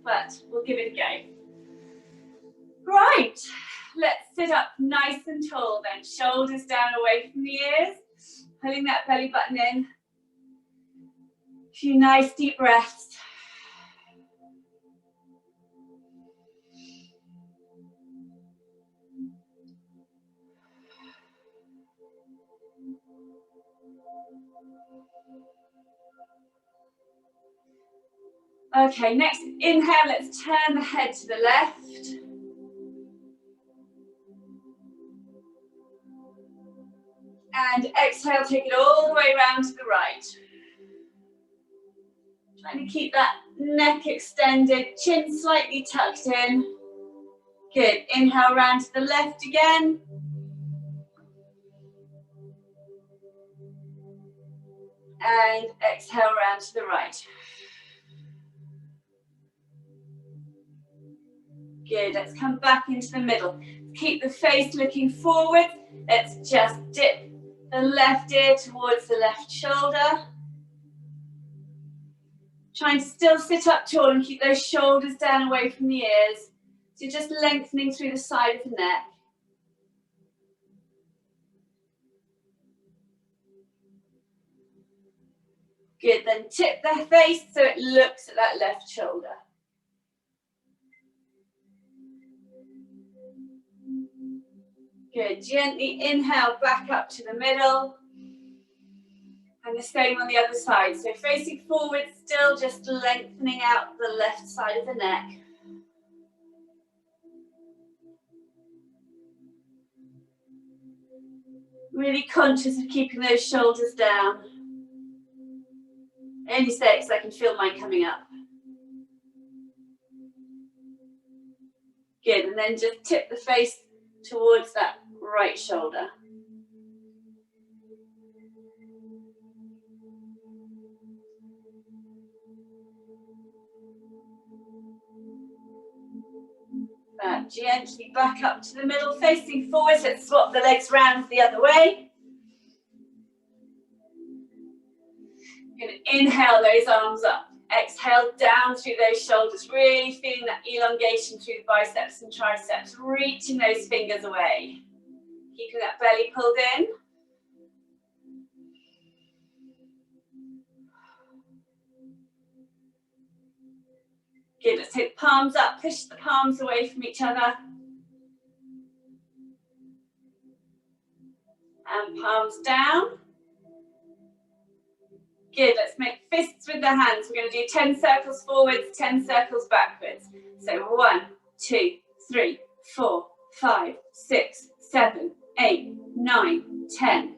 but we'll give it a go. Right, let's sit up nice and tall then. Shoulders down away from the ears, pulling that belly button in. A few nice deep breaths. Okay, next inhale, let's turn the head to the left. And exhale, take it all the way around to the right. Trying to keep that neck extended, chin slightly tucked in. Good, inhale round to the left again. And exhale round to the right. Good, let's come back into the middle. Keep the face looking forward. Let's just dip the left ear towards the left shoulder. Trying to still sit up tall and keep those shoulders down away from the ears. So you're just lengthening through the side of the neck. Good, then tip the face so it looks at that left shoulder. Good, gently inhale back up to the middle. And the same on the other side. So facing forward, still just lengthening out the left side of the neck. Really conscious of keeping those shoulders down. Only say it because I can feel mine coming up. Good, and then just tip the face towards that right shoulder. Gently back up to the middle, facing forward. Let's swap the legs round the other way. You're going to inhale those arms up. Exhale down through those shoulders, really feeling that elongation through the biceps and triceps, reaching those fingers away. Keeping that belly pulled in. Good, let's take palms up, push the palms away from each other. And palms down. Good, let's make fists with the hands. We're going to do 10 circles forwards, 10 circles backwards. So 1, 2, 3, 4, 5, 6, 7, 8, 9, 10.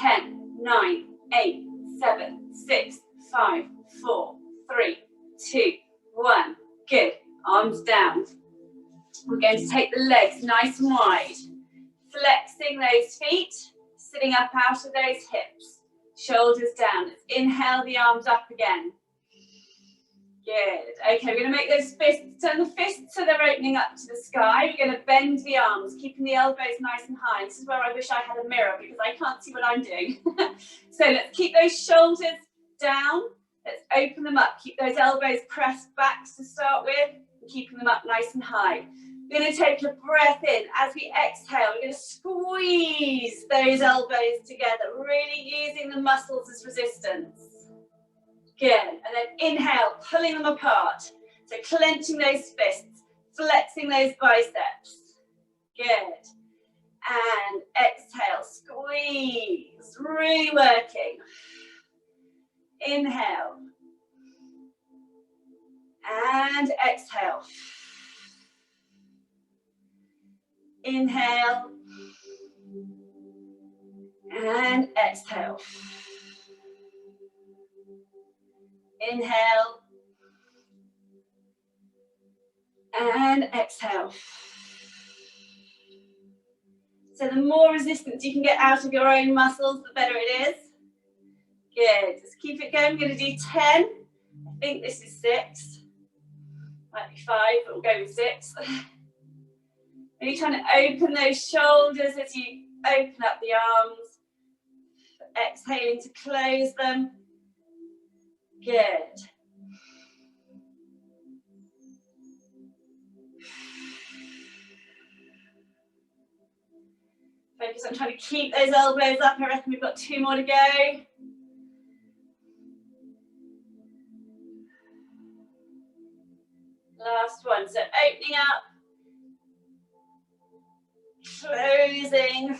10, 9, 8, 7, 6, 5, 4, 3, 2, 1. Good. Arms down. We're going to take the legs nice and wide. Flexing those feet, sitting up out of those hips. Shoulders down. Let's inhale the arms up again. Good. Okay, we're going to make those fists, turn the fists so they're opening up to the sky. We're going to bend the arms, keeping the elbows nice and high. This is where I wish I had a mirror because I can't see what I'm doing. So let's keep those shoulders down. Let's open them up. Keep those elbows pressed back to start with, and keeping them up nice and high. We're going to take a breath in. As we exhale, we're going to squeeze those elbows together, really using the muscles as resistance. Good. And then inhale, pulling them apart. So clenching those fists, flexing those biceps. Good. And exhale, squeeze, really working. Inhale. And exhale. Inhale. And exhale. Inhale. And exhale. So the more resistance you can get out of your own muscles, the better it is. Good. Just keep it going. We're going to do 10. I think this is 6. Might be 5, but we'll go with 6. Really trying to open those shoulders as you open up the arms. Exhaling to close them. Good. Focus on trying to keep those elbows up. I reckon we've got 2 more to go. Last one. So opening up, closing.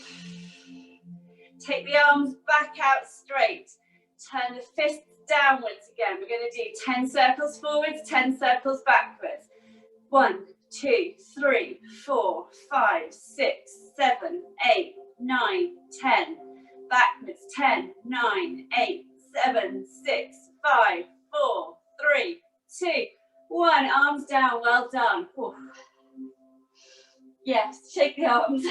Take the arms back out straight. Turn the fists downwards again. We're going to do 10 circles forwards, 10 circles backwards. 1, 2, 3, 4, 5, 6, 7, 8, 9, 10. Backwards. 10, 9, 8, 7, 6, 5, 4, 3, 2, 1. Arms down. Well done. Oof. Yes, shake the arms.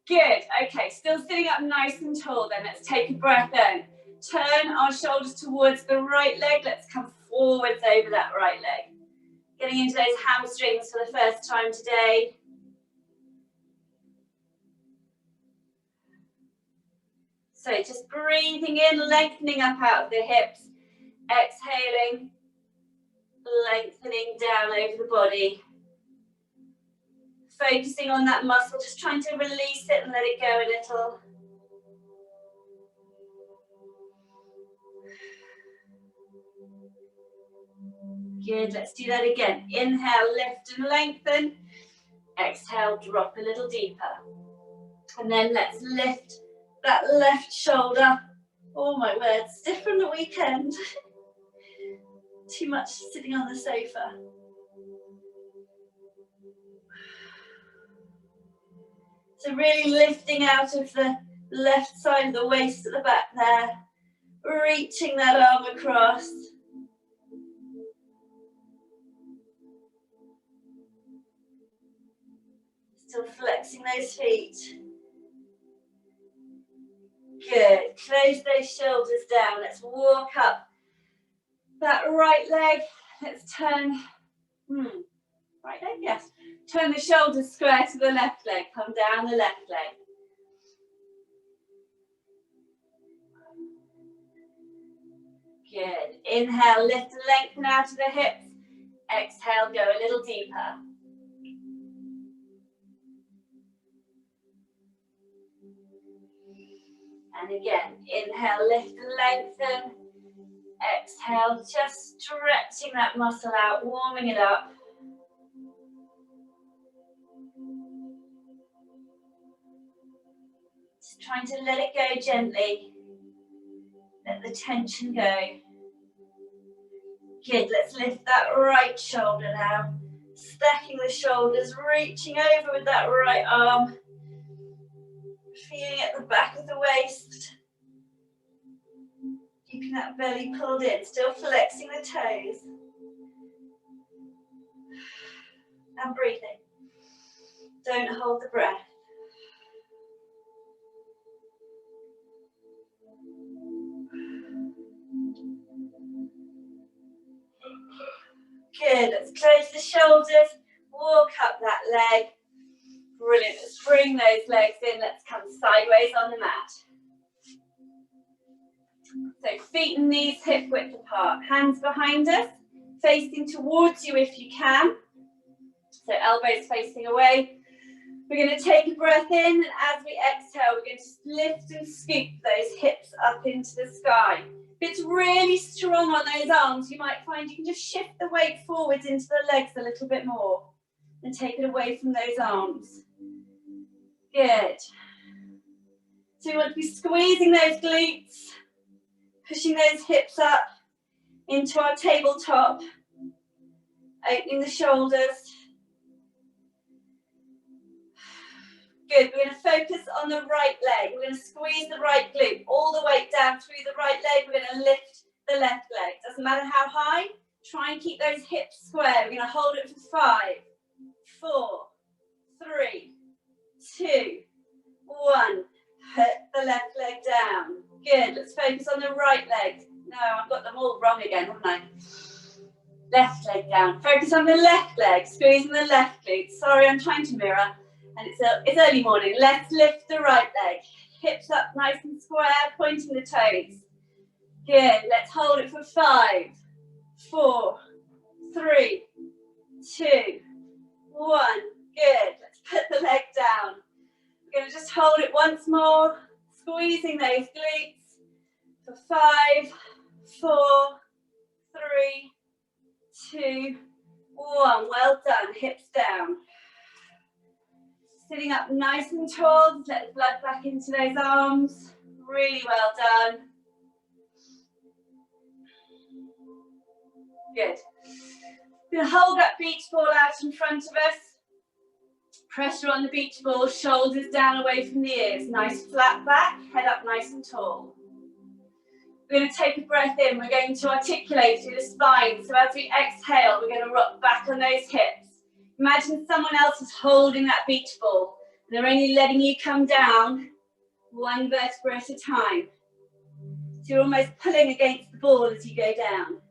Good. Okay, still sitting up nice and tall then. Let's take a breath in. Turn our shoulders towards the right leg. Let's come forwards over that right leg. Getting into those hamstrings for the first time today. So just breathing in, lengthening up out of the hips. Exhaling, lengthening down over the body. Focusing on that muscle, just trying to release it and let it go a little. Good, let's do that again. Inhale, lift and lengthen. Exhale, drop a little deeper. And then let's lift that left shoulder. Oh my word, stiff from the weekend. Too much sitting on the sofa. So really lifting out of the left side of the waist at the back there. Reaching that arm across. Still flexing those feet. Good. Close those shoulders down. Let's walk up that right leg. Let's turn. Right leg, yes. Turn the shoulders square to the left leg. Come down the left leg. Good. Inhale, lift and lengthen out of the hips. Exhale, go a little deeper. And again, inhale, lift and lengthen. Exhale, just stretching that muscle out, warming it up. Just trying to let it go gently. Let the tension go. Good, let's lift that right shoulder now. Stacking the shoulders, reaching over with that right arm. Feeling at the back of the waist. Keeping that belly pulled in, still flexing the toes. And breathing. Don't hold the breath. Good, let's close the shoulders, walk up that leg. Brilliant, let's bring those legs in, let's come sideways on the mat. So feet and knees hip width apart, hands behind us, facing towards you if you can. So elbows facing away. We're going to take a breath in, and as we exhale, we're going to lift and scoop those hips up into the sky. If it's really strong on those arms, you might find you can just shift the weight forwards into the legs a little bit more and take it away from those arms. Good. So we want to be squeezing those glutes, pushing those hips up into our tabletop, opening the shoulders. Good, we're going to focus on the right leg. We're going to squeeze the right glute, all the weight down through the right leg. We're going to lift the left leg. Doesn't matter how high, try and keep those hips square. We're going to hold it for 5, 4, 3, 2, 1. Put the left leg down. Good, let's focus on the right leg. No, I've got them all wrong again, haven't I? Left leg down. Focus on the left leg, squeezing the left glute. Sorry, I'm trying to mirror. And it's early morning. Let's lift the right leg. Hips up nice and square, pointing the toes. Good. Let's hold it for 5, 4, 3, 2, 1. Good. Let's put the leg down. more. Squeezing those glutes for 5, 4, 3, 2, 1. Well done. Hips down. Sitting up nice and tall. Let the blood back into those arms. Really well done. Good. We're going to hold that beach ball out in front of us. Pressure on the beach ball, shoulders down away from the ears. Nice flat back, head up nice and tall. We're going to take a breath in. We're going to articulate through the spine. So as we exhale, we're going to rock back on those hips. Imagine someone else is holding that beach ball. And they're only letting you come down one vertebra at a time. So you're almost pulling against the ball as you go down.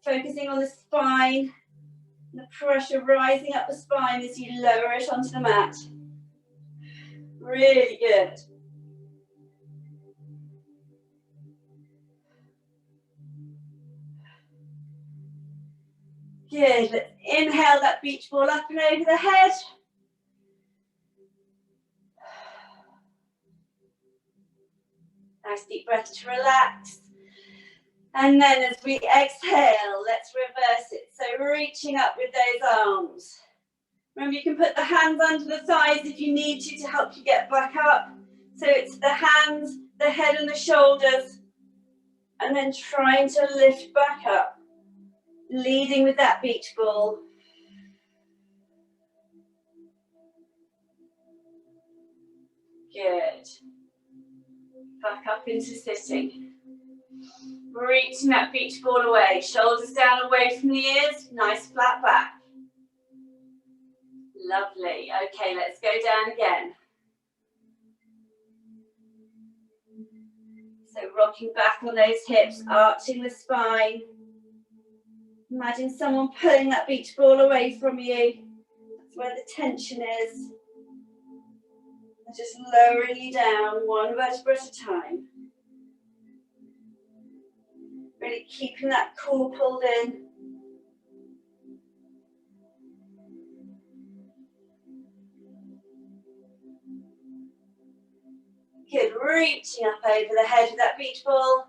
Focusing on the spine, the pressure rising up the spine as you lower it onto the mat. Really good. Good. Let's inhale that beach ball up and over the head. Nice deep breath to relax. And then as we exhale, let's reverse it. So reaching up with those arms. Remember, you can put the hands under the thighs if you need to help you get back up. So it's the hands, the head and the shoulders. And then trying to lift back up. Leading with that beach ball. Good. Back up into sitting. Reaching that beach ball away. Shoulders down away from the ears. Nice flat back. Lovely. Okay, let's go down again. So rocking back on those hips, arching the spine. Imagine someone pulling that beach ball away from you. That's where the tension is. And just lowering you down one vertebra at a time. Really keeping that core pulled in. Good, reaching up over the head with that beach ball.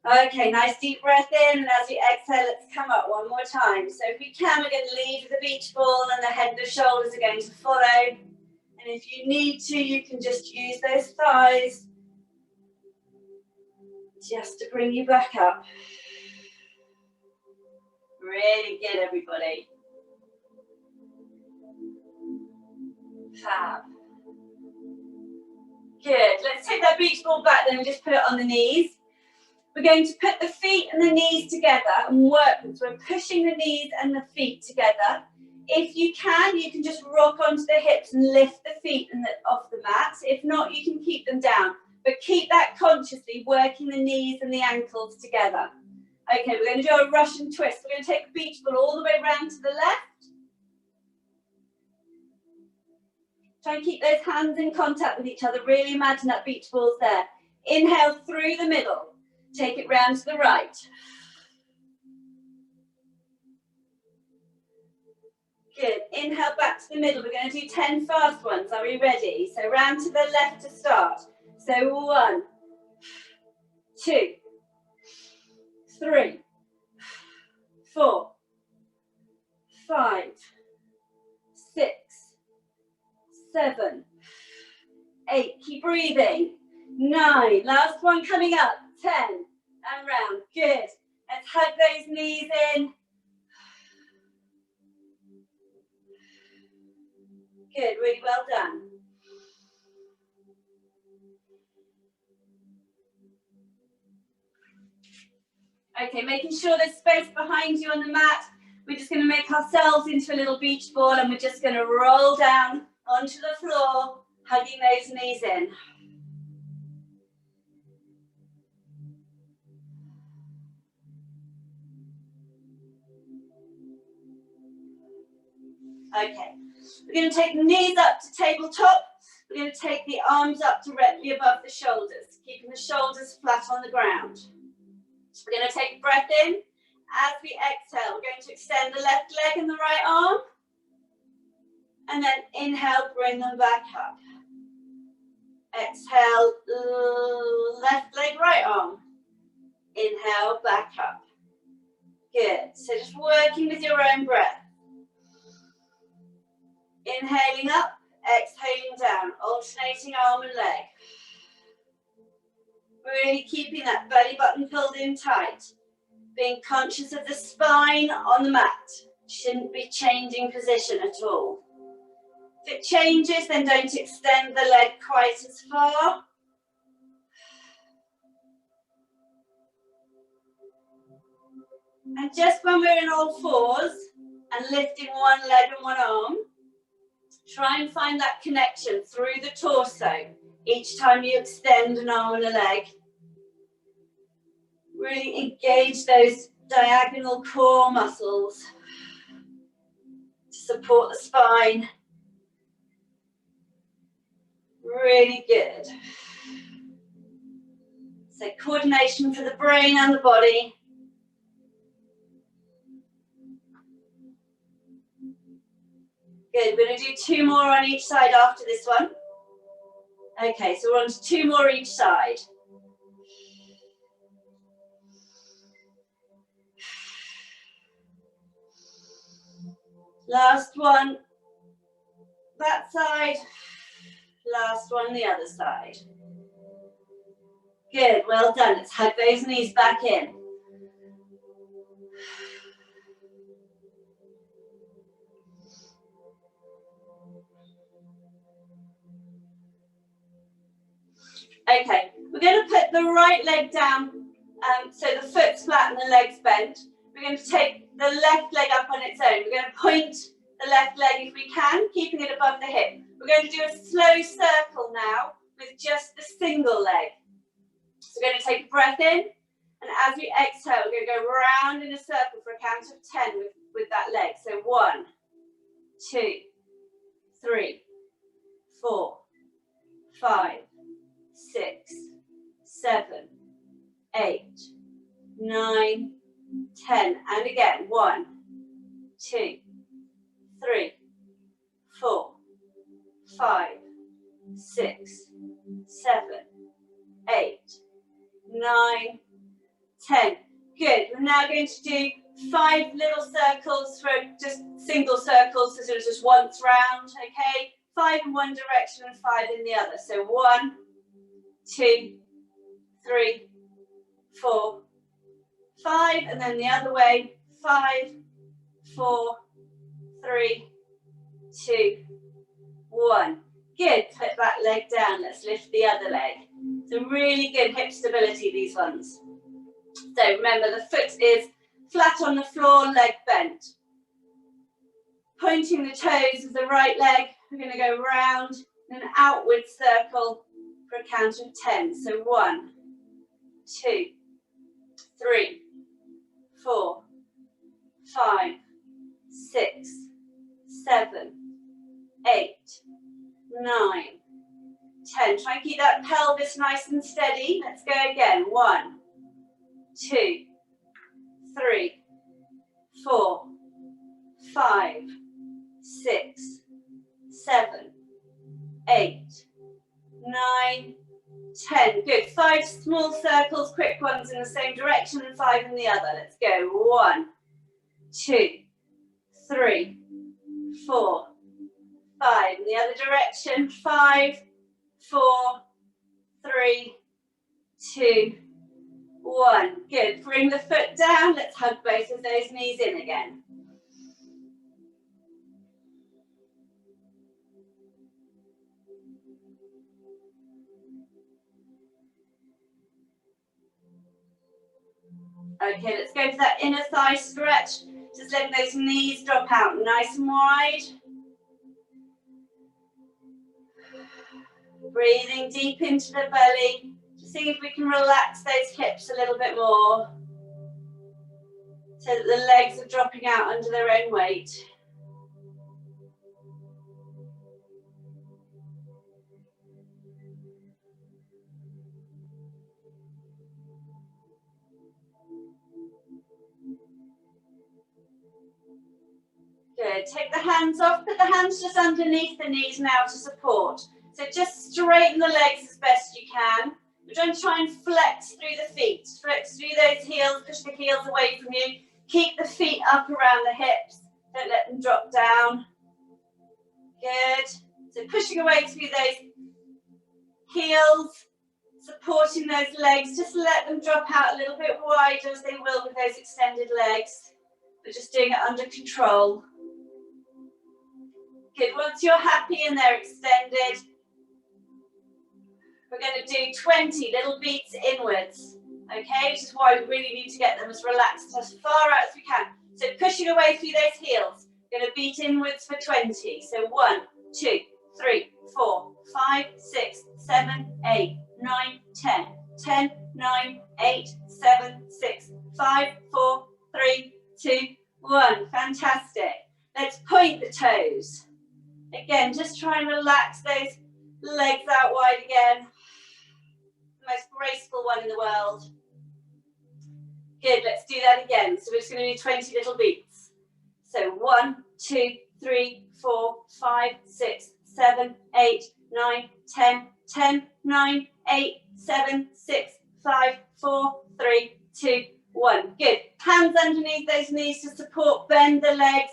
Okay, nice deep breath in, and as we exhale, let's come up one more time. So if we can, we're going to lead with the beach ball, and the head and the shoulders are going to follow. And if you need to, you can just use those thighs just to bring you back up. Really good, everybody. Fab. Good. Let's take that beach ball back then and just put it on the knees. We're going to put the feet and the knees together and work them. So we're pushing the knees and the feet together. If you can just rock onto the hips and lift the feet off the mat. If not, you can keep them down. But keep that consciously, working the knees and the ankles together. Okay, we're going to do a Russian twist. We're going to take the beach ball all the way around to the left. Try and keep those hands in contact with each other. Really imagine that beach ball's there. Inhale through the middle. Take it round to the right. Good. Inhale back to the middle. We're going to do 10 fast ones. Are we ready? So round to the left to start. So 1, 2, 3, 4, 5, 6, 7, 8. Keep breathing. 9. Last one coming up. 10. And round. Good. Let's hug those knees in. Good. Really well done. Okay, making sure there's space behind you on the mat. We're just going to make ourselves into a little beach ball, and we're just going to roll down onto the floor, hugging those knees in. Okay, we're going to take the knees up to tabletop. We're going to take the arms up directly above the shoulders, keeping the shoulders flat on the ground. So we're going to take a breath in As we exhale, we're going to extend the left leg and the right arm. And then inhale, bring them back up. Exhale, left leg, right arm. Inhale, back up. Good. So just working with your own breath. Inhaling up, exhaling down, alternating arm and leg. Really keeping that belly button pulled in tight. Being conscious of the spine on the mat. Shouldn't be changing position at all. If it changes, then don't extend the leg quite as far. And just when we're in all fours and lifting one leg and one arm, try and find that connection through the torso each time you extend an arm and a leg. Really engage those diagonal core muscles to support the spine. Really good. So coordination for the brain and the body. Good, we're going to do 2 more on each side after this one. Okay, so we're on to 2 more each side. Last one, that side. Last one, the other side. Good, well done. Let's hug those knees back in. Okay, we're going to put the right leg down so the foot's flat and the leg's bent. We're going to take the left leg up on its own. We're going to point the left leg if we can, keeping it above the hip. We're going to do a slow circle now with just the single leg. So we're going to take a breath in, and as we exhale, we're going to go round in a circle for a count of 10 with that leg. So 1, 2, 3, 4, 5, 6, 7, 8, 9, 10. And again, 1, 2, 3, 4, 5, 6, 7, 8, 9, 10. Good. We're now going to do 5 little circles for just single circles, so sort of just once round, okay? 5 in one direction and 5 in the other. So 1, 2, 3, 4, 5, and then the other way. 5, 4, 3, 2, 1. Good. Put that leg down. Let's lift the other leg. So really good hip stability, these ones. So remember, the foot is flat on the floor, leg bent. Pointing the toes of the right leg, we're going to go round in an outward circle for a count of 10. So 1, 2, 3, 4, 5, 6, 7, 8, 9, 10. Try and keep that pelvis nice and steady. Let's go again. 1, 2, 3, 4, 5, 6, 7, 8, 9, 10. Good. 5 small circles, quick ones in the same direction and 5 in the other. Let's go. 1, 2, 3, 4, 5. In the other direction. 5, 4, 3, 2, 1. Good. Bring the foot down. Let's hug both of those knees in again. Okay, let's go for that inner thigh stretch. Just letting those knees drop out nice and wide. Breathing deep into the belly. Just seeing if we can relax those hips a little bit more, so that the legs are dropping out under their own weight. Good. Take the hands off. Put the hands just underneath the knees now to support. So just straighten the legs as best you can. We're going to try and flex through the feet. Flex through those heels. Push the heels away from you. Keep the feet up around the hips. Don't let them drop down. Good. So pushing away through those heels. Supporting those legs. Just let them drop out a little bit wider as they will with those extended legs. But just doing it under control. Good. Once you're happy and they're extended, we're going to do 20 little beats inwards. Okay, which is why we really need to get them as relaxed as far out as we can. So pushing away through those heels. Going to beat inwards for 20. So 1, 2, 3, 4, 5, 6, 7, 8, 9, 10. 10, 9, 8, 7, 6, 5, 4, 3, 2, 1. Fantastic. Let's point the toes. Again, just try and relax those legs out wide again. The most graceful one in the world. Good, let's do that again. So we're just going to do 20 little beats. So 1, 2, 3, 4, 5, 6, 7, 8, 9, 10, 10, 9, 8, 7, 6, 5, 4, 3, 2, 1. Good. Hands underneath those knees to support, bend the legs,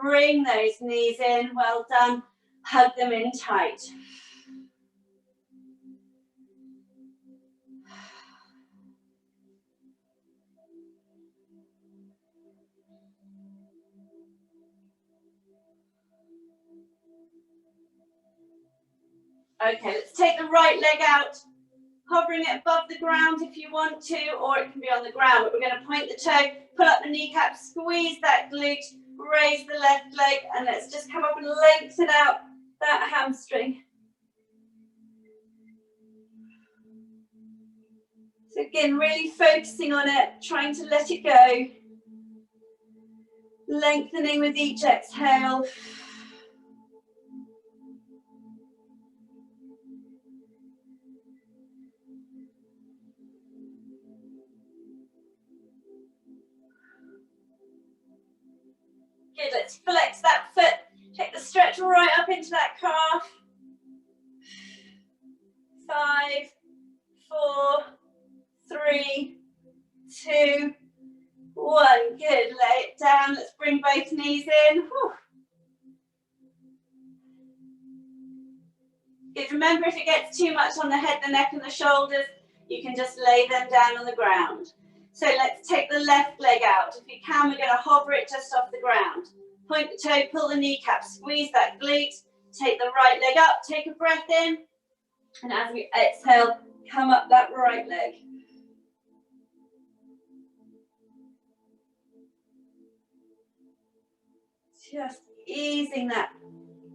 bring those knees in. Well done. Hug them in tight. Okay, let's take the right leg out, hovering it above the ground if you want to, or it can be on the ground, but we're going to point the toe, pull up the kneecap, squeeze that glute, raise the left leg, and let's just come up and lengthen out that hamstring. So again, really focusing on it, trying to let it go. Lengthening with each exhale. Good, let's flex that foot. Take the stretch right up into that calf. 5, 4, 3, 2, 1. Good, lay it down. Let's bring both knees in. Whew. Good, remember if it gets too much on the head, the neck and the shoulders, you can just lay them down on the ground. So let's take the left leg out. If you can, we're going to hover it just off the ground. Point the toe, pull the kneecap, squeeze that glute. Take the right leg up, take a breath in. And as we exhale, come up that right leg. Just easing that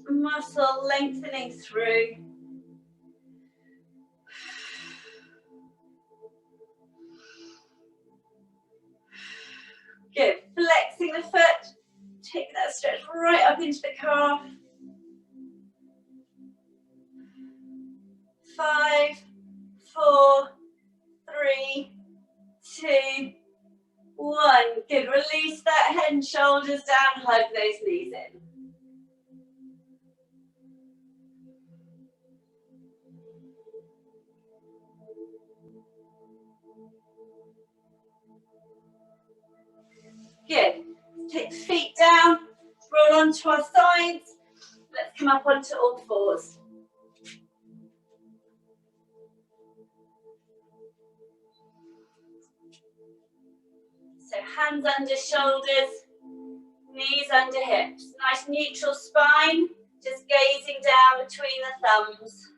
muscle, lengthening through. Good. Flexing the foot. Take that stretch right up into the calf. 5, 4, 3, 2, 1. Good. Release that head and shoulders down. Hug those knees in. Good. Take the feet down, roll onto our sides. Let's come up onto all fours. So hands under shoulders, knees under hips. Nice neutral spine, just gazing down between the thumbs.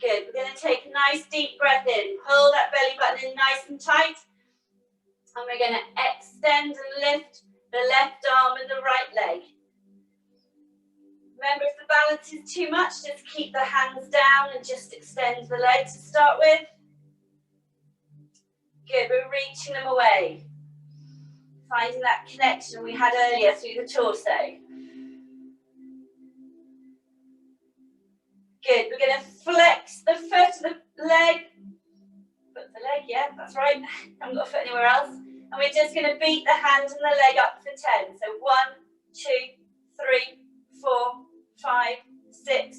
Good, we're going to take a nice deep breath in. Pull that belly button in nice and tight. And we're going to extend and lift the left arm and the right leg. Remember, if the balance is too much, just keep the hands down and just extend the legs to start with. Good, we're reaching them away. Finding that connection we had earlier through the torso. Good, we're going to flex the foot, the leg, put the leg, yeah. that's right. Haven't got a foot anywhere else. And we're just going to beat the hand and the leg up for 10. So 1, 2, 3, 4, 5, 6,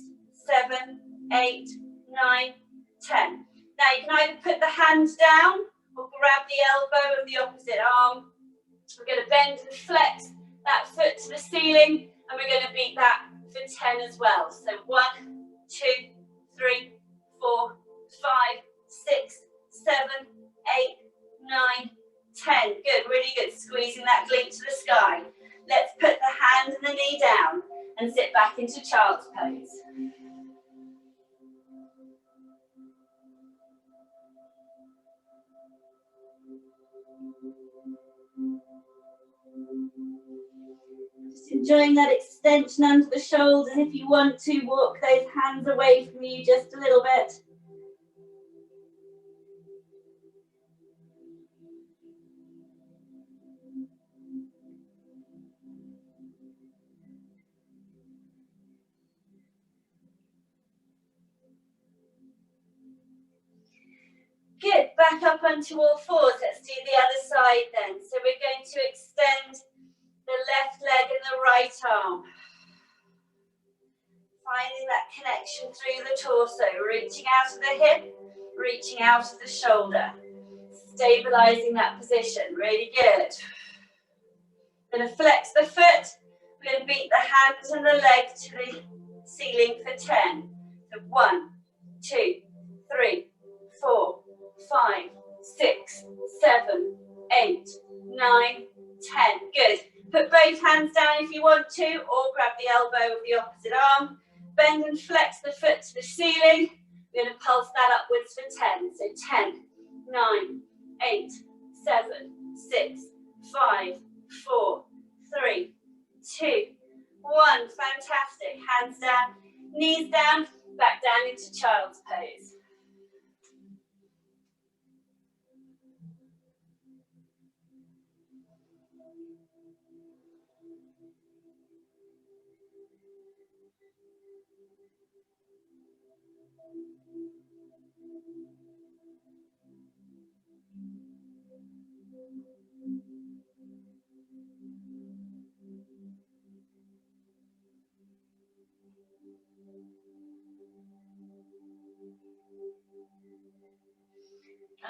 7, 8, 9, 10. Now you can either put the hand down or grab the elbow of the opposite arm. We're going to bend and flex that foot to the ceiling, and we're going to beat that for 10 as well. So 1, 2, 3, 4, 5, 6, 7, 8, 9, 10. Good, really good. Squeezing that glute to the sky. Let's put the hand and the knee down and sit back into child's pose. Just enjoying that extension under the shoulders. If you want to, walk those hands away from you just a little bit. Good, back up onto all fours. Let's do the other side then. So we're going to extend the left leg and the right arm. Finding that connection through the torso, reaching out of the hip, reaching out of the shoulder. Stabilizing that position, really good. Going to flex the foot. We're going to beat the hands and the leg to the ceiling for 10. So 1, 2, 3, 4, 5, 6, 7, 8, 9, 10. Good. Put both hands down if you want to, or grab the elbow of the opposite arm. Bend and flex the foot to the ceiling. We're going to pulse that upwards for 10. So 10, 9, 8, 7, 6, 5, 4, 3, 2, 1. Fantastic. Hands down, knees down, back down into child's pose.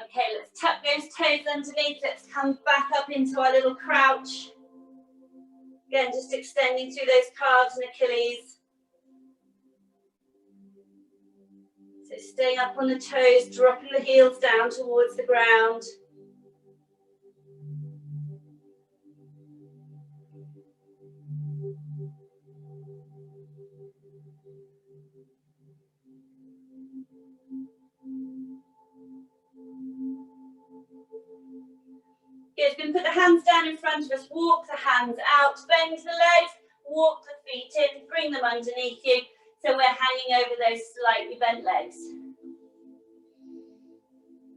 Okay, let's tuck those toes underneath. Let's come back up into our little crouch. Again, just extending through those calves and Achilles. So staying up on the toes, dropping the heels down towards the ground. Good, we're going to put the hands down in front of us, walk the hands out, bend the legs, walk the feet in, bring them underneath you, so we're hanging over those slightly bent legs.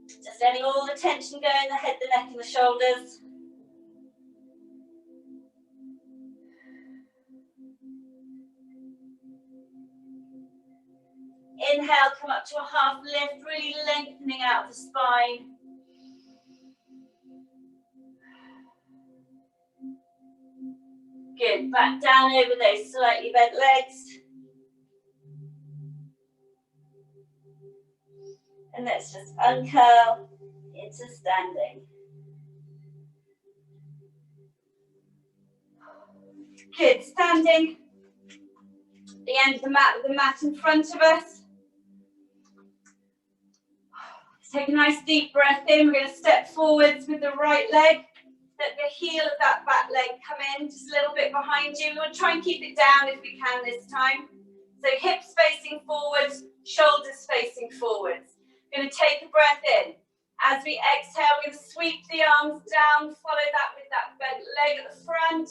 Just letting all the tension go in the head, the neck and the shoulders. Inhale, come up to a half lift, really lengthening out the spine. Good, back down over those slightly bent legs. And let's just uncurl into standing. Good, standing. The end of the mat with the mat in front of us. Let's take a nice deep breath in. We're going to step forwards with the right leg. Let the heel of that back leg come in just a little bit behind you. We'll try and keep it down if we can this time. So hips facing forwards, shoulders facing forwards. We're going to take a breath in. As we exhale, we're going to sweep the arms down. Follow that with that bent leg at the front.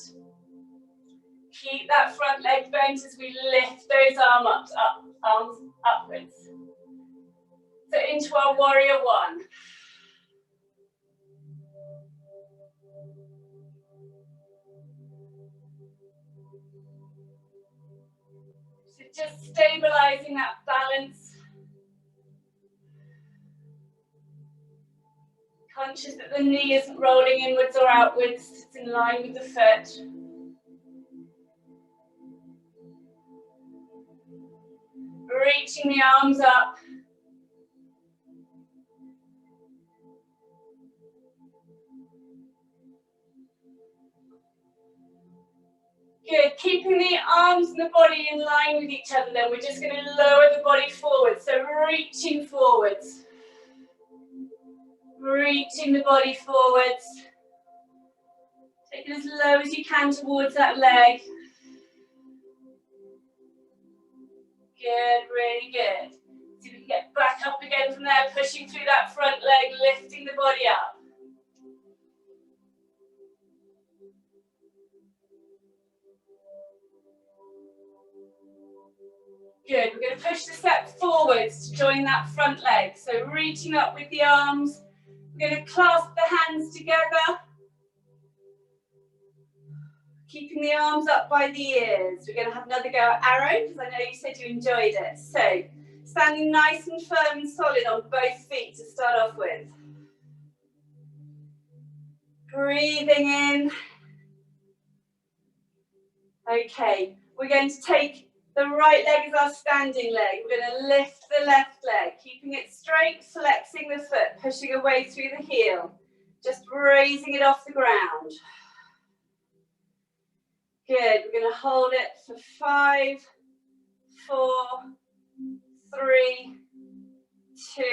Keep that front leg bent as we lift those arms upwards. So into our warrior one. So just stabilizing that balance. Conscious that the knee isn't rolling inwards or outwards, it's in line with the foot. Reaching the arms up. Good, keeping the arms and the body in line with each other then, we're just going to lower the body forward, so reaching forwards. Reaching the body forwards. Take it as low as you can towards that leg. Good, really good. See if we can get back up again from there, pushing through that front leg, lifting the body up. Good, we're going to push the step forwards to join that front leg. So reaching up with the arms, we're going to clasp the hands together. Keeping the arms up by the ears. We're going to have another go at arrow, because I know you said you enjoyed it. So, standing nice and firm and solid on both feet to start off with. Breathing in. Okay, we're going to take the right leg as our standing leg. We're going to lift the left leg, keeping it straight, flexing the foot, pushing away through the heel. Just raising it off the ground. Good, we're going to hold it for 5, 4, 3, 2,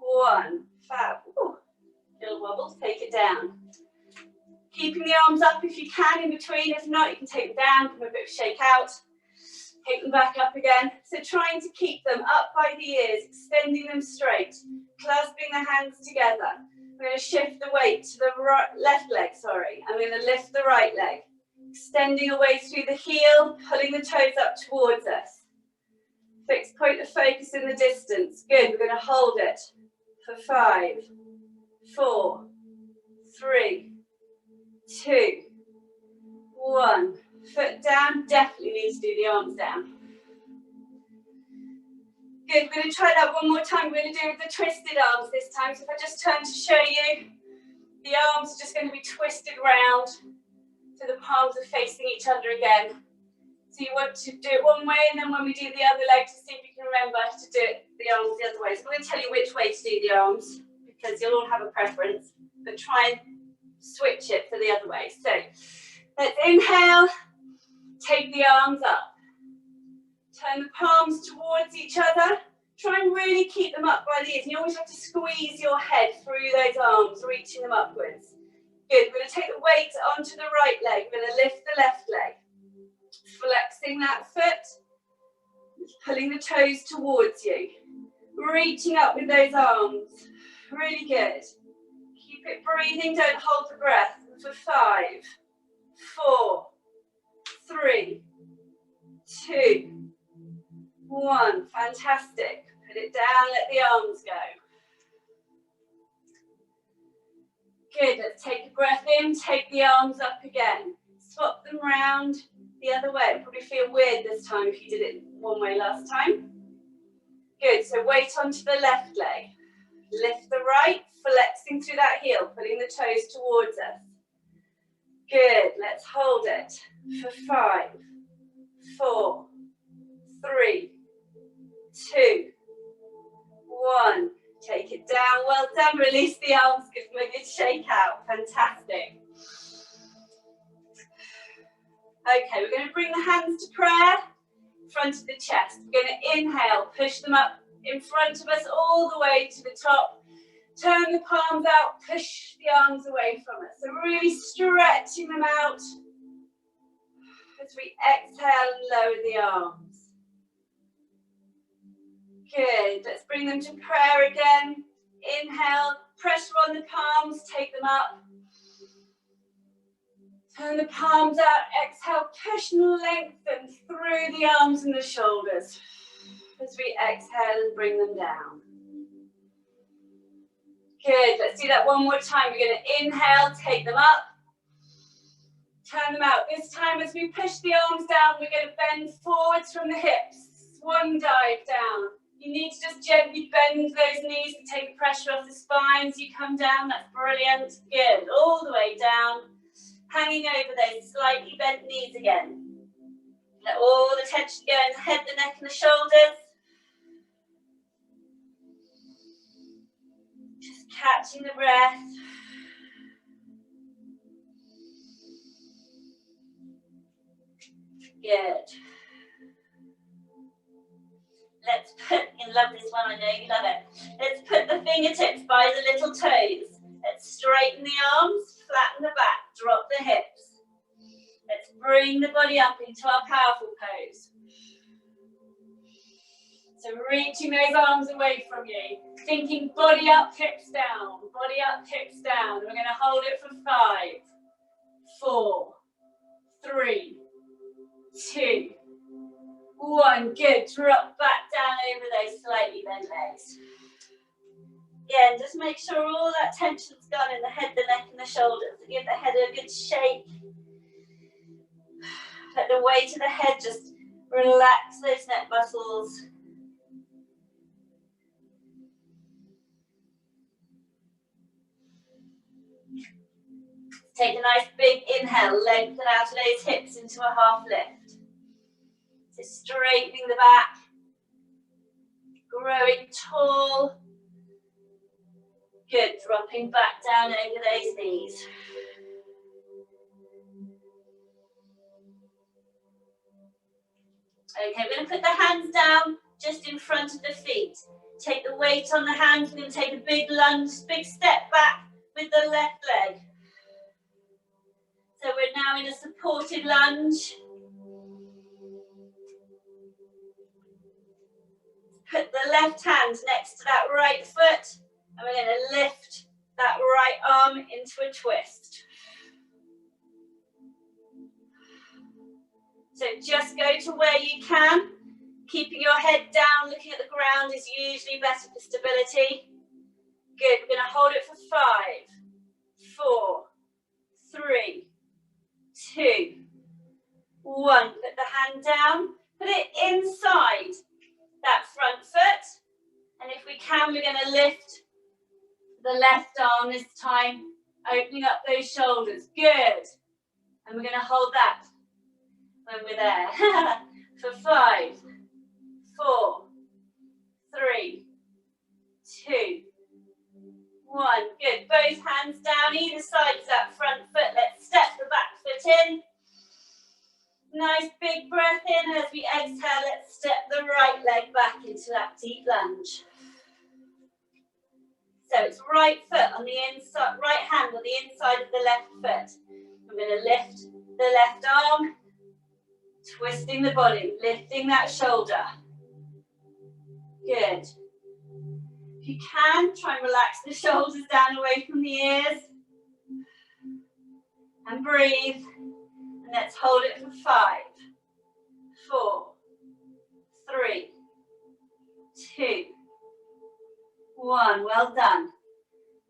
1. Fab. Ooh, little wobbles, take it down. Keeping the arms up if you can in between. If not, you can take them down, give them a bit of shake out. Take them back up again. So trying to keep them up by the ears, extending them straight, clasping the hands together. We're going to shift the weight to the left leg, I'm going to lift the right leg. Extending away through the heel, pulling the toes up towards us. Fixed point of focus in the distance. Good, we're going to hold it for 5, 4, 3, 2, 1. Foot down, definitely need to do the arms down. Good, we're going to try that one more time. We're going to do it with the twisted arms this time. So if I just turn to show you, the arms are just going to be twisted round. So the palms are facing each other again. So you want to do it one way, and then when we do the other leg, to see if you can remember to do it, the arms the other way. So I'm going to tell you which way to do the arms, because you'll all have a preference, but try and switch it for the other way. So let's inhale, take the arms up. Turn the palms towards each other. Try and really keep them up by the ears. And you always have to squeeze your head through those arms, reaching them upwards. Good, we're going to take the weight onto the right leg. We're going to lift the left leg. Flexing that foot. Pulling the toes towards you. Reaching up with those arms. Really good. Keep it breathing, don't hold the breath. For 5, 4, 3, 2, 1. Fantastic. Put it down, let the arms go. Good, let's take a breath in, take the arms up again. Swap them round the other way. It'll probably feel weird this time if you did it one way last time. Good, so weight onto the left leg. Lift the right, flexing through that heel, pulling the toes towards us. Good, let's hold it for 5, 4, 3, 2, 1. Take it down, well done, release the arms, give them a good shake out, fantastic. Okay, we're going to bring the hands to prayer, front of the chest. We're going to inhale, push them up in front of us all the way to the top. Turn the palms out, push the arms away from us. So really stretching them out as we exhale and lower the arms. Good, let's bring them to prayer again. Inhale, pressure on the palms, take them up. Turn the palms out, exhale, push and lengthen through the arms and the shoulders. As we exhale and bring them down. Good, let's do that one more time. We're going to inhale, take them up. Turn them out. This time as we push the arms down, we're going to bend forwards from the hips. Swan dive down. You need to just gently bend those knees to take the pressure off the spine as you come down. That's brilliant. Good. All the way down. Hanging over those slightly bent knees again. Let all the tension go in the head, the neck and the shoulders. Just catching the breath. Good. Let's put, you love this one, I know you love it. Let's put the fingertips by the little toes. Let's straighten the arms, flatten the back, drop the hips. Let's bring the body up into our powerful pose. So reaching those arms away from you. Thinking body up, hips down. Body up, hips down. We're going to hold it for 5, 4, 3, 2, 1. Good. Drop back down over those slightly bent legs. Again, just make sure all that tension's gone in the head, the neck and the shoulders. Give the head a good shake. Let the weight of the head just relax those neck muscles. Take a nice big inhale, lengthen out of those hips into a half lift. So straightening the back, growing tall. Good, dropping back down over those knees. Okay, we're going to put the hands down just in front of the feet. Take the weight on the hands, we're going to take a big lunge, big step back with the left leg. So we're now in a supported lunge. Put the left hand next to that right foot, and we're going to lift that right arm into a twist. So just go to where you can. Keeping your head down, looking at the ground is usually better for stability. Good, we're going to hold it for 5, 4, 3, 2, 1. Put the hand down, put it inside that front foot. And if we can, we're going to lift the left arm this time, opening up those shoulders. Good. And we're going to hold that when we're there. For 5, 4, 3, 2, 1. Good. Both hands down either side of that front foot. Let's step the back foot in. Nice big breath in. As we exhale, let's step the right leg back into that deep lunge. So it's right foot on the inside, right hand on the inside of the left foot. I'm going to lift the left arm, twisting the body, lifting that shoulder. Good. If you can, try and relax the shoulders down away from the ears. And breathe. And let's hold it for 5, 4, 3, 2, 1. Well done.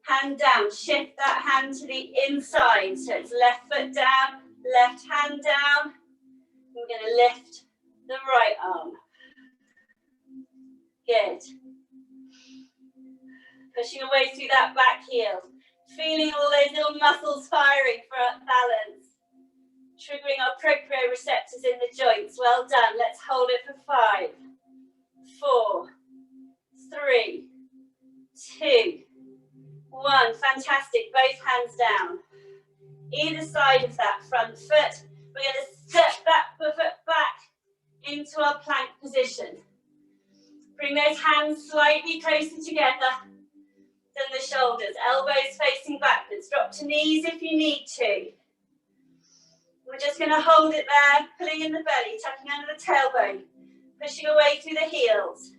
Hand down. Shift that hand to the inside. So it's left foot down, left hand down. We're going to lift the right arm. Good. Pushing away through that back heel. Feeling all those little muscles firing for balance. Triggering our proprioceptors in the joints. Well done. Let's hold it for 5, 4, 3, 2, 1. Fantastic. Both hands down. Either side of that front foot. We're going to step that foot back into our plank position. Bring those hands slightly closer together than the shoulders. Elbows facing backwards. Drop to knees if you need to. We're just going to hold it there, pulling in the belly, tucking under the tailbone, pushing away through the heels.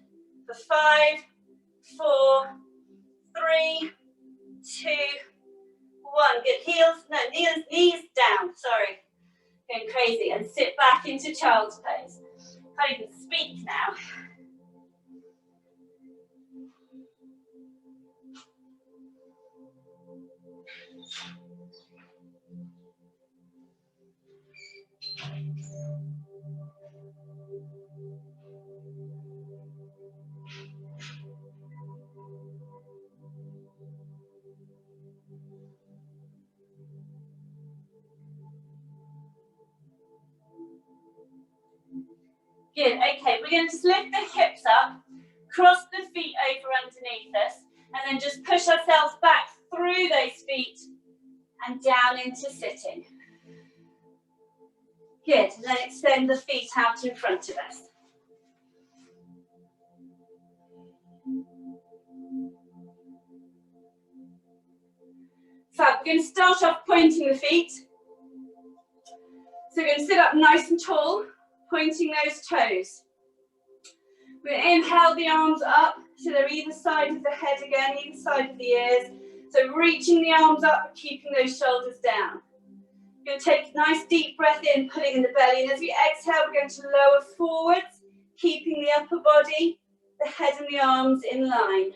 For 5, 4, 3, 2, 1. Good. Heels, no, knees down. Sorry. Going crazy. And sit back into child's pose. Can't even speak now. Good, okay, we're going to just lift the hips up, cross the feet over underneath us, and then just push ourselves back through those feet and down into sitting. Good, and then extend the feet out in front of us. Fab, we're going to start off pointing the feet. So we're going to sit up nice and tall, pointing those toes. We're going to inhale the arms up, so they're either side of the head again, either side of the ears. So reaching the arms up, keeping those shoulders down. We're going to take a nice deep breath in, pulling in the belly. And as we exhale, we're going to lower forwards, keeping the upper body, the head and the arms in line.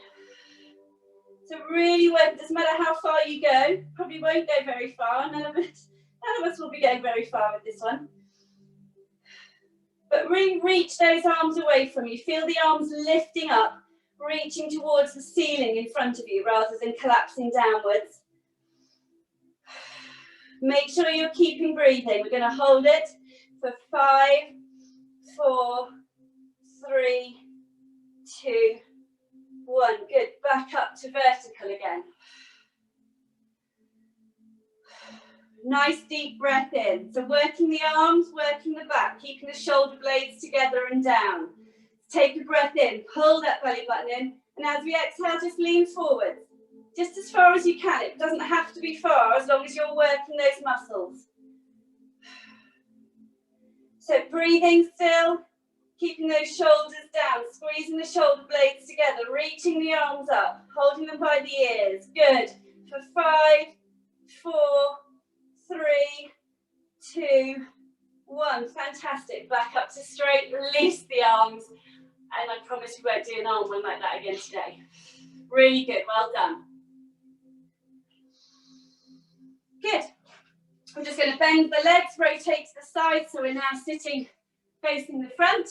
So really, doesn't matter how far you go, probably won't go very far. None of us will be going very far with this one. But really reach those arms away from you. Feel the arms lifting up, reaching towards the ceiling in front of you rather than collapsing downwards. Make sure you're keeping breathing. We're going to hold it for 5, 4, 3, 2, 1. Good. Back up to vertical again. Nice deep breath in. So working the arms, working the back, keeping the shoulder blades together and down. Take a breath in, pull that belly button in, and as we exhale, just lean forward. Just as far as you can. It doesn't have to be far as long as you're working those muscles. So breathing still, keeping those shoulders down, squeezing the shoulder blades together, reaching the arms up, holding them by the ears. Good. For 5, 4, 3, 2, 1. Fantastic. Back up to straight, release the arms, and I promise we won't do an arm one like that again today. Really good, well done. Good. I'm just going to bend the legs, rotate to the side, so we're now sitting facing the front.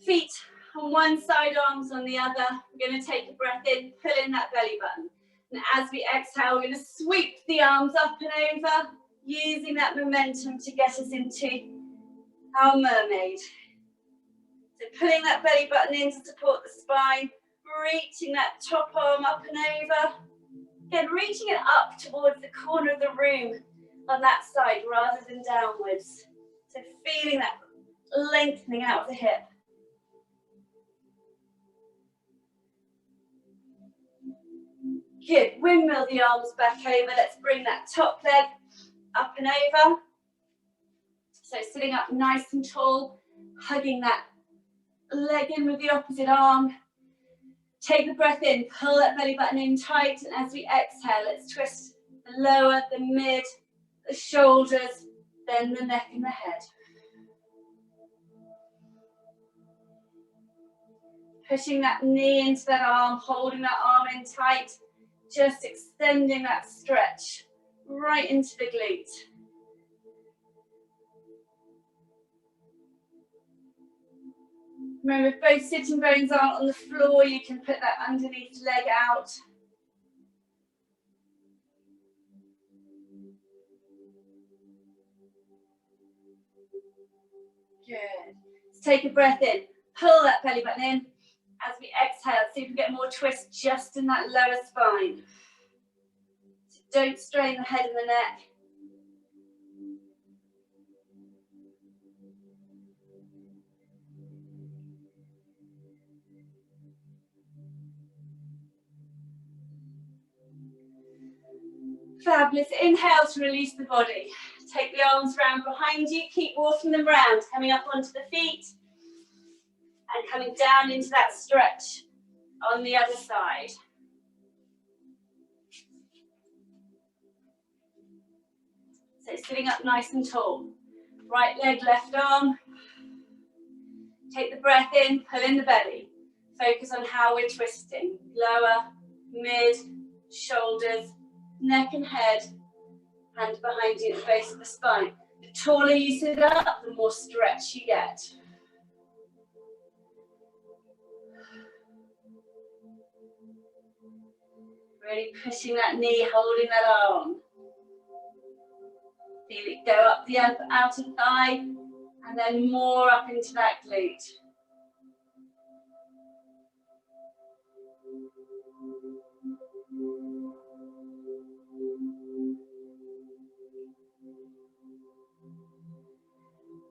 Feet on one side, arms on the other. We're going to take a breath in, pull in that belly button. And as we exhale, we're going to sweep the arms up and over, using that momentum to get us into our mermaid. So pulling that belly button in to support the spine, reaching that top arm up and over. Again, reaching it up towards the corner of the room on that side rather than downwards. So feeling that lengthening out of the hip. Good. Windmill the arms back over. Let's bring that top leg up and over. So sitting up nice and tall, hugging that leg in with the opposite arm. Take a breath in, pull that belly button in tight, and as we exhale, let's twist the lower, the mid, the shoulders, then the neck and the head. Pushing that knee into that arm, holding that arm in tight, just extending that stretch right into the glute. Remember, if both sitting bones aren't on the floor, you can put that underneath leg out. Good. Let's take a breath in, pull that belly button in. As we exhale, see if we get more twist just in that lower spine. So don't strain the head and the neck. Fabulous. Inhale to release the body. Take the arms round behind you. Keep walking them round, coming up onto the feet and coming down into that stretch on the other side. So sitting up nice and tall. Right leg, left arm. Take the breath in, pull in the belly. Focus on how we're twisting. Lower, mid, shoulders, neck and head, hand behind you at the base of the spine. The taller you sit up, the more stretch you get. Really pushing that knee, holding that arm. Feel it go up the outer thigh And then more up into that glute.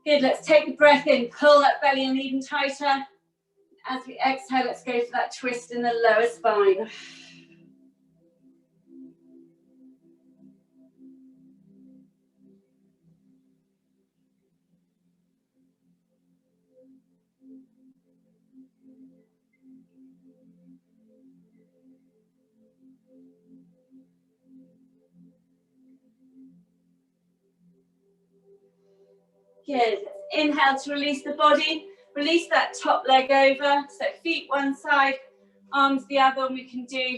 Good, let's take a breath in, pull that belly in even tighter. As we exhale, let's go for that twist in the lower spine. Good, inhale to release the body, release that top leg over, so feet one side, arms the other, and we can do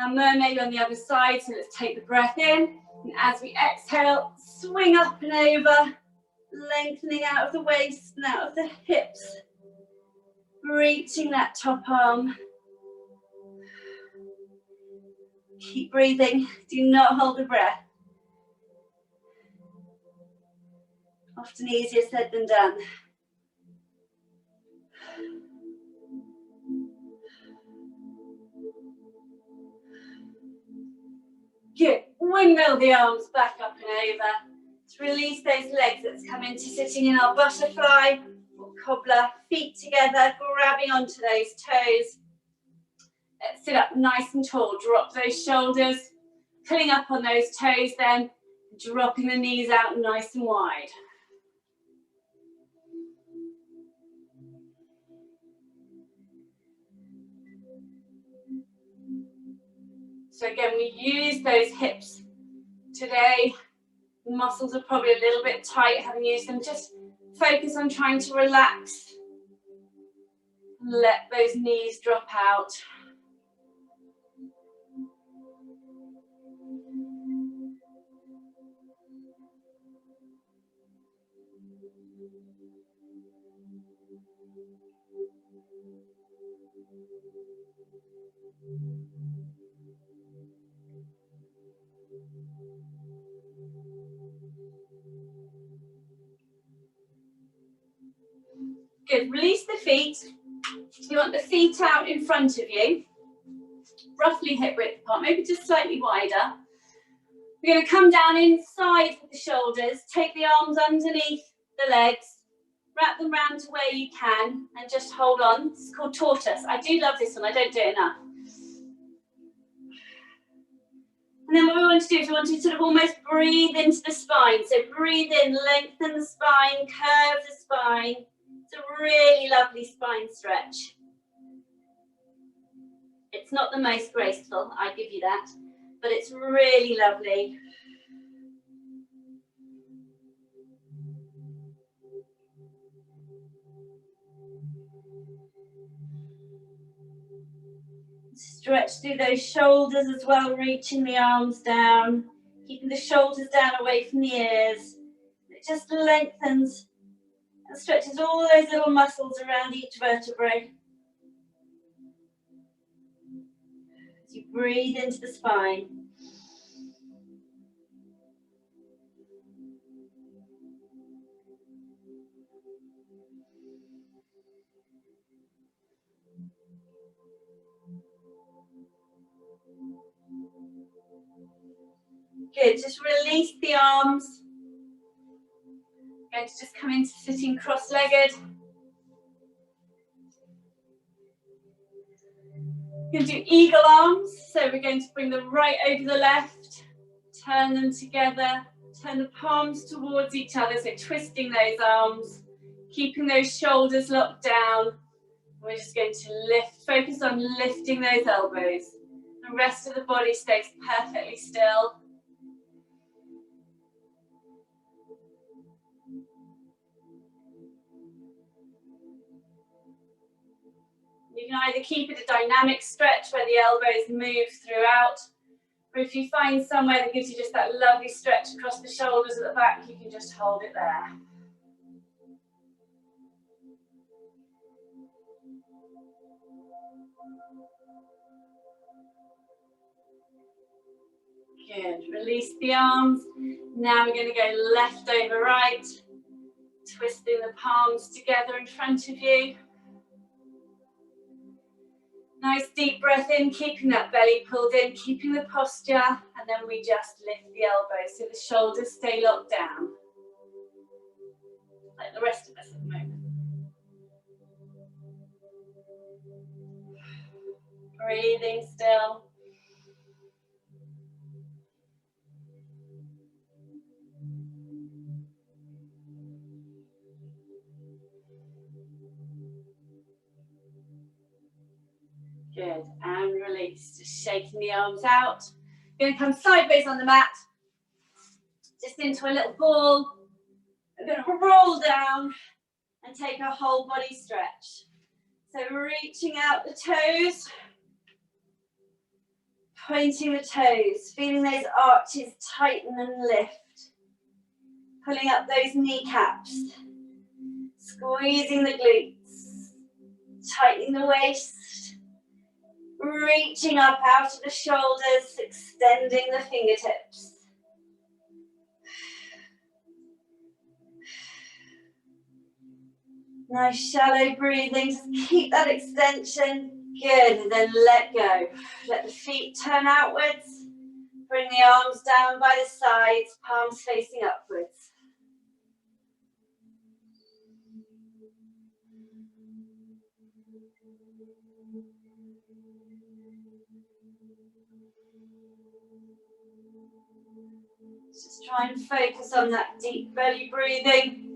a mermaid on the other side, so let's take the breath in, and as we exhale, swing up and over, lengthening out of the waist and out of the hips, reaching that top arm. Keep breathing, do not hold the breath. Often easier said than done. Good, windmill the arms back up and over. To release those legs, let's come into sitting in our butterfly or cobbler, feet together, grabbing onto those toes. Let's sit up nice and tall, drop those shoulders, pulling up on those toes then, dropping the knees out nice and wide. So again, we use those hips today. The muscles are probably a little bit tight, having used them. Just focus on trying to relax. Let those knees drop out. Good, release the feet. You want the feet out in front of you, roughly hip width apart, maybe just slightly wider. We're going to come down inside with the shoulders, take the arms underneath the legs, wrap them round to where you can, and just hold on. This is called tortoise. I do love this one, I don't do it enough. And then what we want to do is we want to sort of almost breathe into the spine. So breathe in, lengthen the spine, curve the spine. It's a really lovely spine stretch. It's not the most graceful, I give you that, but it's really lovely. Stretch through those shoulders as well, reaching the arms down, keeping the shoulders down away from the ears. It just lengthens and stretches all those little muscles around each vertebrae. As you breathe into the spine. Good, just release the arms. Going to just come into sitting cross-legged. We're going to do eagle arms. So we're going to bring them right over the left, turn them together, turn the palms towards each other. So twisting those arms, keeping those shoulders locked down. We're just going to lift, focus on lifting those elbows. The rest of the body stays perfectly still. You can either keep it a dynamic stretch where the elbows move throughout, or if you find somewhere that gives you just that lovely stretch across the shoulders at the back, you can just hold it there. Good, release the arms. Now we're going to go left over right. Twisting the palms together in front of you. Nice deep breath in, keeping that belly pulled in, keeping the posture, and then we just lift the elbows so the shoulders stay locked down. Like the rest of us at the moment. Breathing still. Good, and release. Just shaking the arms out. You're going to come sideways on the mat, just into a little ball. We're going to roll down and take a whole body stretch. So reaching out the toes, pointing the toes, feeling those arches tighten and lift. Pulling up those kneecaps, squeezing the glutes, tightening the waist. Reaching up out of the shoulders, extending the fingertips. Nice shallow breathing, just keep that extension. Good, and then let go. Let the feet turn outwards. Bring the arms down by the sides, palms facing upwards. Just try and focus on that deep belly breathing.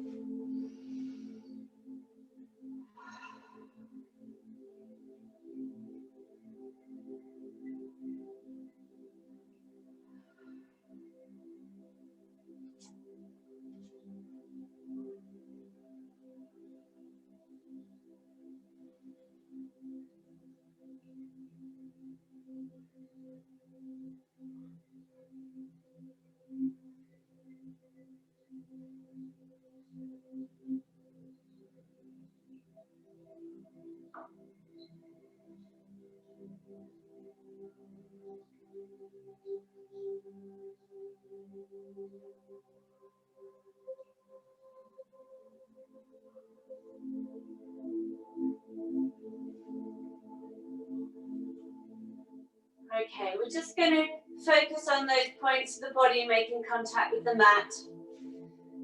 Okay, we're just going to focus on those points of the body making contact with the mat.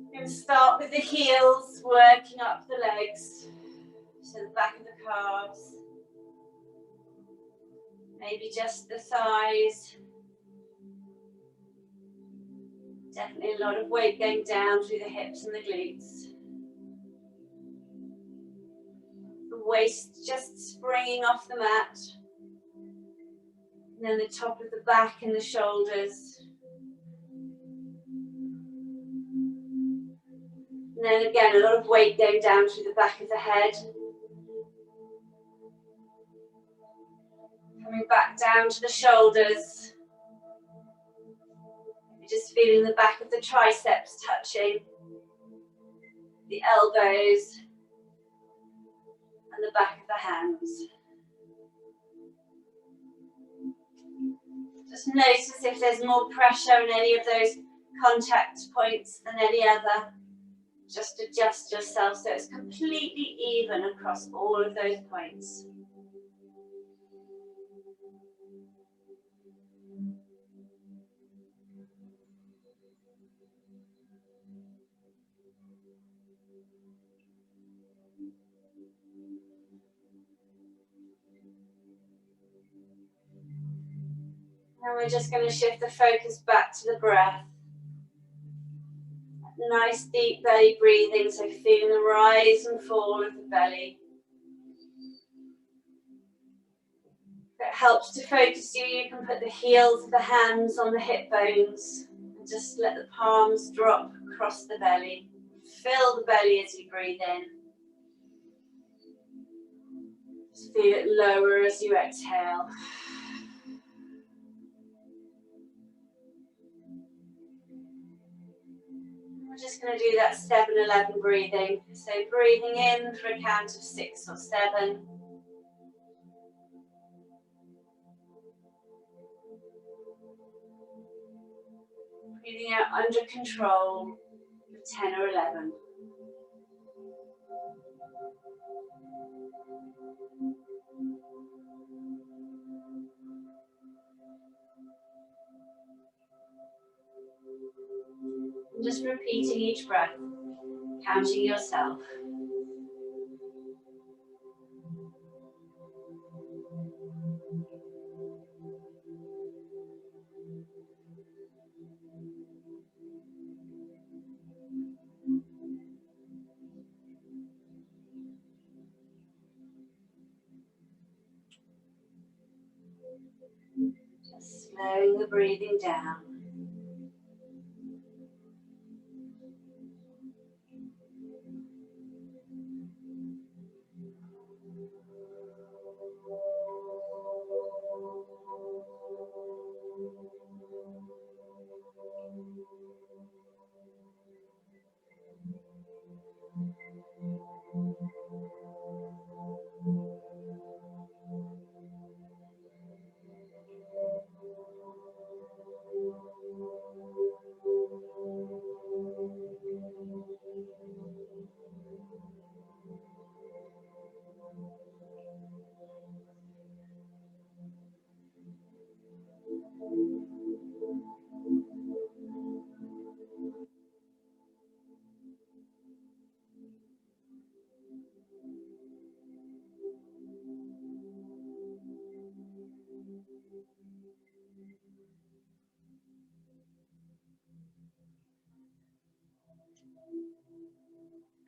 We're going to start with the heels, working up the legs, so the back of the calves, maybe just the thighs. Definitely a lot of weight going down through the hips and the glutes. The waist just springing off the mat. And then the top of the back and the shoulders. And then again, a lot of weight going down through the back of the head. Coming back down to the shoulders. You're just feeling the back of the triceps touching. The elbows. And the back of the hands. Just notice if there's more pressure in any of those contact points than any other. Just adjust yourself so it's completely even across all of those points. And we're just going to shift the focus back to the breath. Nice deep belly breathing, so feeling the rise and fall of the belly. If it helps to focus you, you can put the heels of the hands on the hip bones and just let the palms drop across the belly. Fill the belly as you breathe in. Just feel it lower as you exhale. We're just going to do that 7-11 breathing. So breathing in for a count of 6 or 7. Breathing out under control for 10 or 11. Just repeating each breath, counting yourself. Just slowing the breathing down.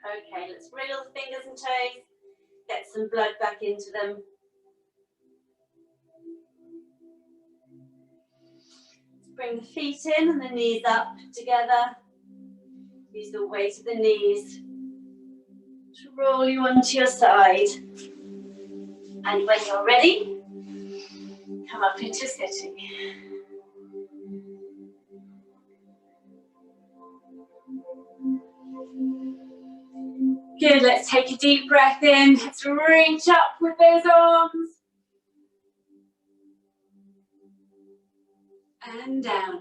Okay, let's wriggle the fingers and toes, get some blood back into them. Let's bring the feet in and the knees up together. Use the weight of the knees to roll you onto your side. And when you're ready, come up into sitting. Good, let's take a deep breath in. Let's reach up with those arms. And down.